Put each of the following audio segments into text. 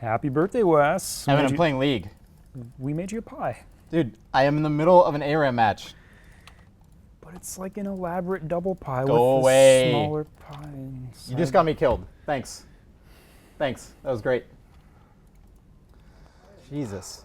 Happy birthday, Wes. Evan, I'm playing League. We made you a pie. Dude, I am in the middle of an ARAM match. But it's like an elaborate double pie Go with away. a smaller pie inside. You just got me killed. Thanks. Thanks. That was great. Jesus.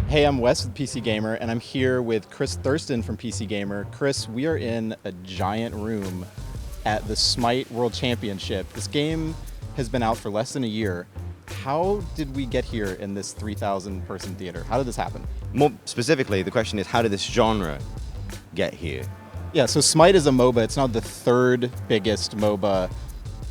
Hey, I'm Wes with PC Gamer, and I'm here with Chris Thurston from PC Gamer. Chris, we are in a giant room at the Smite World Championship. This game has been out for less than a year. How did we get here in this 3,000 person theater? How did this happen? More specifically, the question is, how did this genre get here? Yeah, so Smite is a MOBA. It's now the third biggest MOBA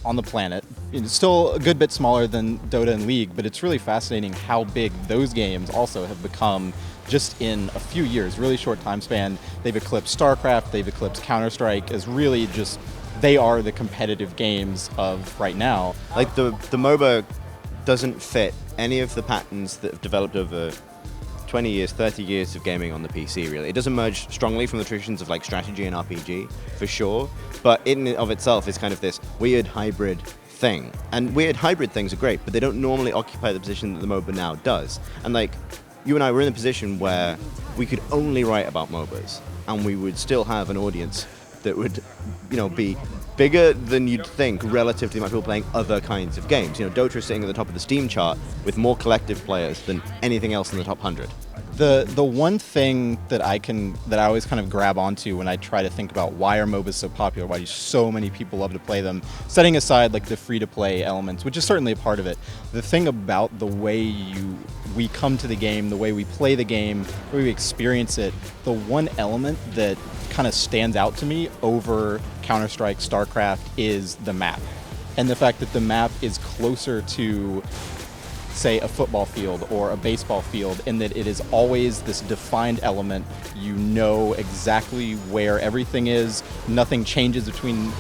on the planet. It's still a good bit smaller than Dota and League, but it's really fascinating how big those games also have become just in a few years, really short time span. They've eclipsed StarCraft, they've eclipsed Counter-Strike as really just, they are the competitive games of right now. Like the MOBA doesn't fit any of the patterns that have developed over 20 years, 30 years of gaming on the PC, really. It does emerge strongly from the traditions of like strategy and RPG, for sure, but in and of itself is kind of this weird hybrid thing. And weird hybrid things are great, but they don't normally occupy the position that the MOBA now does. And like, you and I were in a position where we could only write about MOBAs, and we would still have an audience that would, be bigger than you'd think relative to the amount of people playing other kinds of games. Dota is sitting at the top of the Steam chart with more collective players than anything else in the top 100. The one thing that I always kind of grab onto when I try to think about why are MOBAs so popular, why do so many people love to play them, setting aside like the free-to-play elements, which is certainly a part of it, the thing about the way we come to the game, the way we play the game, the way we experience it, the one element that kind of stands out to me over Counter-Strike, StarCraft is the map. And the fact that the map is closer to, say, a football field or a baseball field, in that it is always this defined element. You know exactly where everything is. Nothing changes between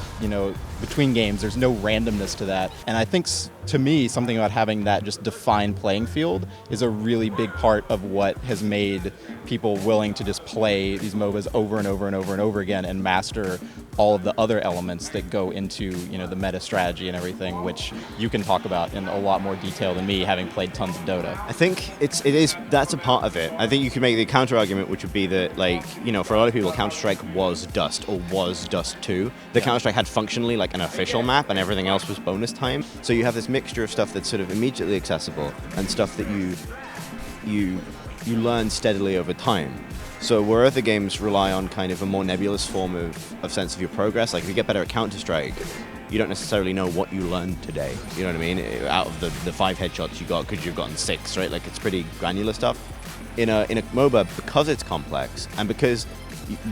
games. There's no randomness to that. And I think, to me, something about having that just defined playing field is a really big part of what has made people willing to just play these MOBAs over and over and over and over again and master all of the other elements that go into the meta strategy and everything, which you can talk about in a lot more detail than me, having played tons of Dota. I think that's a part of it. I think you could make the counter argument, which would be that, for a lot of people, Counter-Strike was Dust or was Dust 2. The Counter-Strike had functionally like an official map, and everything else was bonus time. So you have this mixture of stuff that's sort of immediately accessible and stuff that you learn steadily over time. So where other games rely on kind of a more nebulous form of sense of your progress, like if you get better at Counter-Strike, you don't necessarily know what you learned today. You know what I mean? Out of the 5 headshots you got, could you have gotten 6, right? Like, it's pretty granular stuff. In a MOBA, because it's complex, and because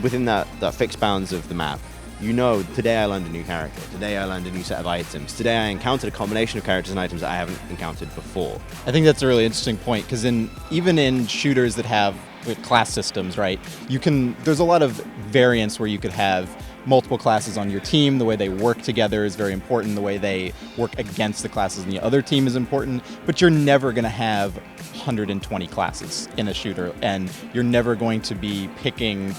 within that fixed bounds of the map, today I learned a new character, today I learned a new set of items, today I encountered a combination of characters and items that I haven't encountered before. I think that's a really interesting point, because even in shooters that have class systems, right, there's a lot of variance where you could have multiple classes on your team. The way they work together is very important. The way they work against the classes in the other team is important, but you're never going to have 120 classes in a shooter, and you're never going to be picking,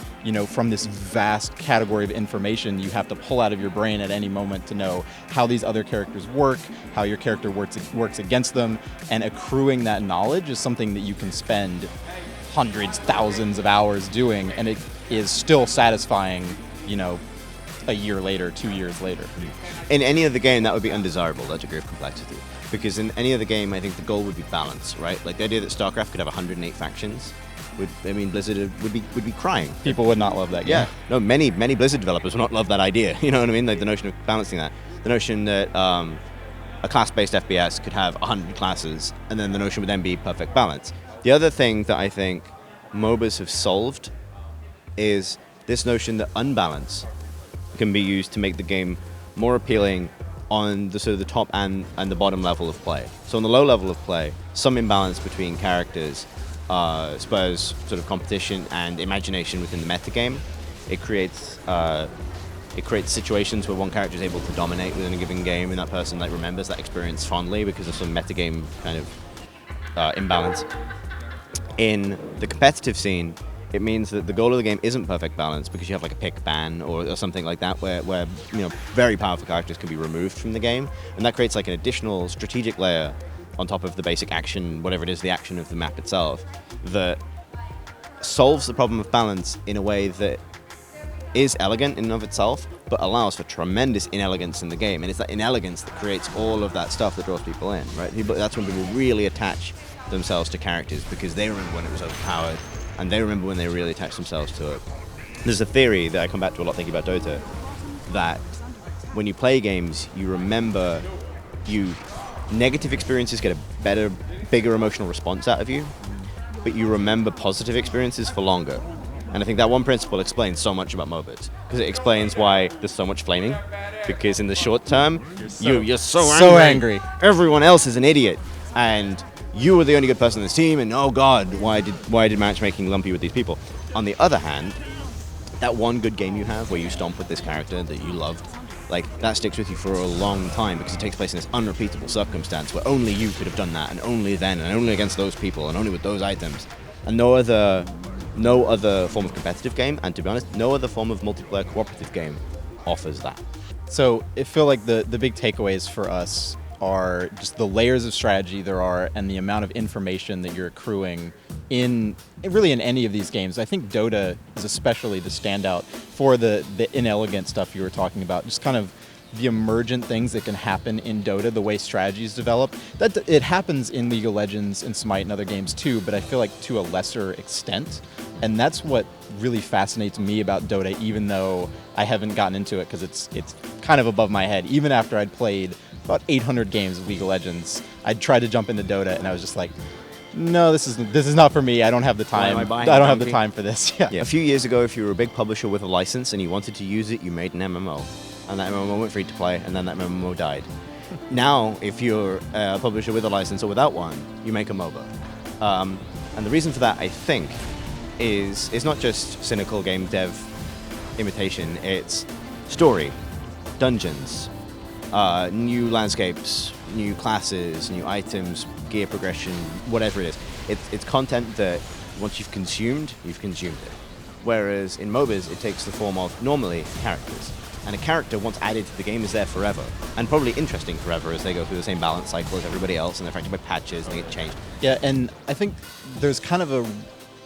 from this vast category of information you have to pull out of your brain at any moment to know how these other characters work, how your character works against them, and accruing that knowledge is something that you can spend hundreds, thousands of hours doing, and it is still satisfying, a year later, 2 years later. In any other game, that would be undesirable, that degree of complexity. Because in any other game, I think the goal would be balance, right? Like the idea that StarCraft could have 108 factions, Blizzard would be crying. People would not love that game. Yeah, no, many Blizzard developers would not love that idea. You know what I mean? Like the notion of balancing that. The notion that a class-based FPS could have 100 classes, and then the notion would then be perfect balance. The other thing that I think MOBAs have solved is this notion that unbalance can be used to make the game more appealing on the sort of the top and the bottom level of play. So on the low level of play, some imbalance between characters spurs sort of competition and imagination within the metagame. It creates It creates situations where one character is able to dominate within a given game, and that person like remembers that experience fondly because of some metagame kind of imbalance. In the competitive scene, it means that the goal of the game isn't perfect balance because you have like a pick ban or something like that where very powerful characters can be removed from the game, and that creates like an additional strategic layer on top of the basic action, whatever it is, the action of the map itself, that solves the problem of balance in a way that is elegant in and of itself, but allows for tremendous inelegance in the game. And it's that inelegance that creates all of that stuff that draws people in, right? That's when people really attach themselves to characters because they remember when it was overpowered, and they remember when they really attached themselves to it. There's a theory that I come back to a lot thinking about Dota, that when you play games, you remember negative experiences get a bigger emotional response out of you, but you remember positive experiences for longer. And I think that one principle explains so much about MOBAs, because it explains why there's so much flaming. Because in the short term, you're so angry. Everyone else is an idiot, and you were the only good person on this team. And oh God, why did matchmaking lump you with these people? On the other hand, that one good game you have where you stomp with this character that you loved, like that sticks with you for a long time because it takes place in this unrepeatable circumstance where only you could have done that, and only then, and only against those people, and only with those items, and no other form of competitive game, and to be honest, no other form of multiplayer cooperative game offers that. So I feel like the big takeaways for us are just the layers of strategy there are and the amount of information that you're accruing in any of these games. I think Dota is especially the standout for the inelegant stuff you were talking about, just kind of the emergent things that can happen in Dota, the way strategies develop. That it happens in League of Legends and Smite and other games too, but I feel like to a lesser extent. And that's what really fascinates me about Dota, even though I haven't gotten into it because it's kind of above my head. Even after I'd played about 800 games of League of Legends, I'd tried to jump into Dota and I was just like, no, this is not for me. I don't have the time. I don't have the time for this. Yeah. A few years ago, if you were a big publisher with a license and you wanted to use it, you made an MMO. And that MMO went free to play, and then that MMO died. Now, if you're a publisher with a license or without one, you make a MOBA. And the reason for that, I think, is not just cynical game dev imitation. It's story, dungeons, new landscapes, new classes, new items, gear progression, whatever it is. It's content that once you've consumed it. Whereas in MOBAs, it takes the form of, normally, characters. And a character, once added to the game, is there forever. And probably interesting forever as they go through the same balance cycle as everybody else, and they're affected by patches, and they get changed. Yeah, and I think there's kind of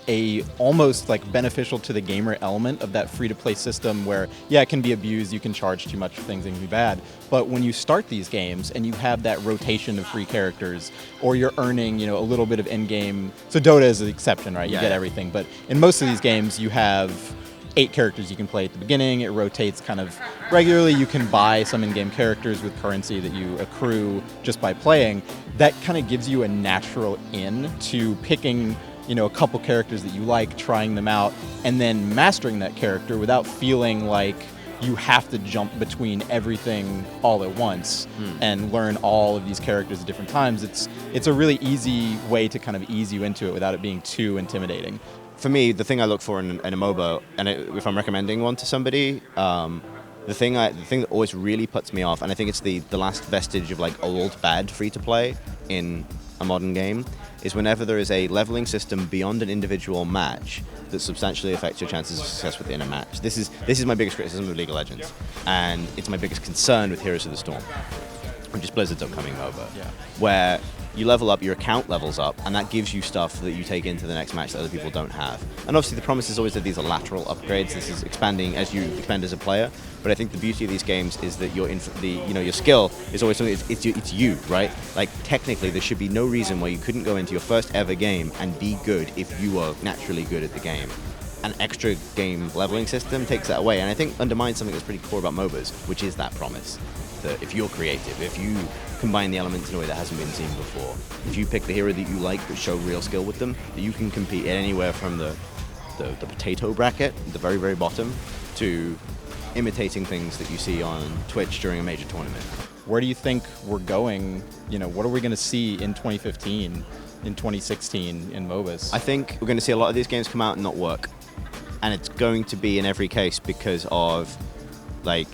a almost like beneficial to the gamer element of that free-to-play system where, yeah, it can be abused, you can charge too much for things, it can be bad. But when you start these games and you have that rotation of free characters, or you're earning, a little bit of in-game... So Dota is the exception, right? You get everything. But in most of these games, you have 8 characters you can play at the beginning. It rotates kind of regularly. You can buy some in-game characters with currency that you accrue just by playing. That kind of gives you a natural in to picking, a couple characters that you like, trying them out, and then mastering that character without feeling like you have to jump between everything all at once and learn all of these characters at different times. It's a really easy way to kind of ease you into it without it being too intimidating. For me, the thing I look for in a MOBA, and if I'm recommending one to somebody, the thing that always really puts me off, and I think it's the last vestige of like old bad free-to-play in a modern game, is whenever there is a leveling system beyond an individual match that substantially affects your chances of success within a match. This is my biggest criticism of League of Legends, and it's my biggest concern with Heroes of the Storm, which is Blizzard's upcoming MOBA, where you level up, your account levels up, and that gives you stuff that you take into the next match that other people don't have. And obviously the promise is always that these are lateral upgrades. This is expanding as you expand as a player. But I think the beauty of these games is that your skill is always something. It's you, right? Like technically, there should be no reason why you couldn't go into your first ever game and be good if you are naturally good at the game. An extra game leveling system takes that away, and I think undermines something that's pretty core about MOBAs, which is that promise. That if you're creative, if you combine the elements in a way that hasn't been seen before, if you pick the hero that you like but show real skill with them, that you can compete at anywhere from the potato bracket, the very, very bottom, to imitating things that you see on Twitch during a major tournament. Where do you think we're going? What are we going to see in 2015, in 2016 in MOBAs? I think we're going to see a lot of these games come out and not work. And it's going to be in every case because of like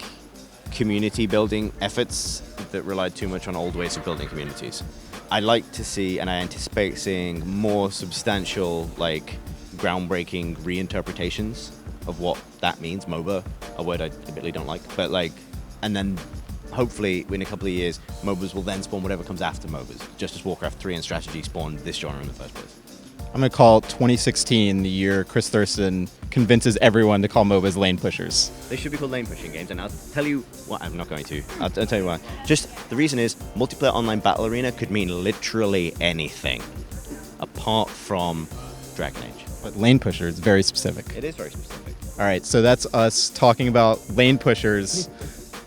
community building efforts that relied too much on old ways of building communities. I like to see, and I anticipate seeing, more substantial, like groundbreaking reinterpretations of what that means. MOBA, a word I admittedly don't like, but like, and then hopefully in a couple of years, MOBAs will then spawn whatever comes after MOBAs, just as Warcraft 3 and strategy spawned this genre in the first place. I'm going to call 2016 the year Chris Thurston convinces everyone to call MOBAs lane pushers. They should be called lane pushing games, and I'll tell you what. I'm not going to. I'll tell you why. Just the reason is multiplayer online battle arena could mean literally anything, apart from Dragon Age. But lane pusher is very specific. It is very specific. All right, so that's us talking about lane pushers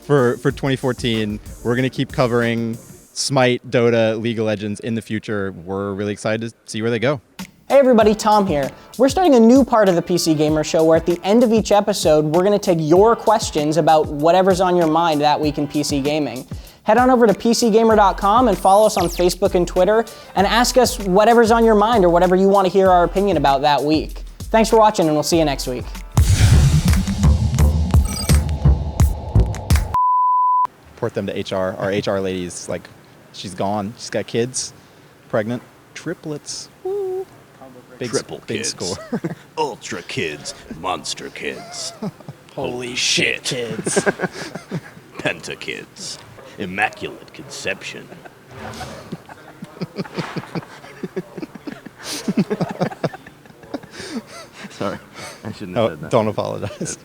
for 2014. We're going to keep covering Smite, Dota, League of Legends in the future. We're really excited to see where they go. Hey everybody, Tom here. We're starting a new part of the PC Gamer Show where at the end of each episode, we're going to take your questions about whatever's on your mind that week in PC gaming. Head on over to PCGamer.com and follow us on Facebook and Twitter and ask us whatever's on your mind or whatever you want to hear our opinion about that week. Thanks for watching and we'll see you next week. Report them to HR. Our HR lady's like, she's gone. She's got kids, pregnant, triplets. Woo. Big, Triple big kids. score. Ultra kids, monster kids, Holy shit, kids. penta kids, immaculate conception. Sorry, I shouldn't have said that. Don't apologize.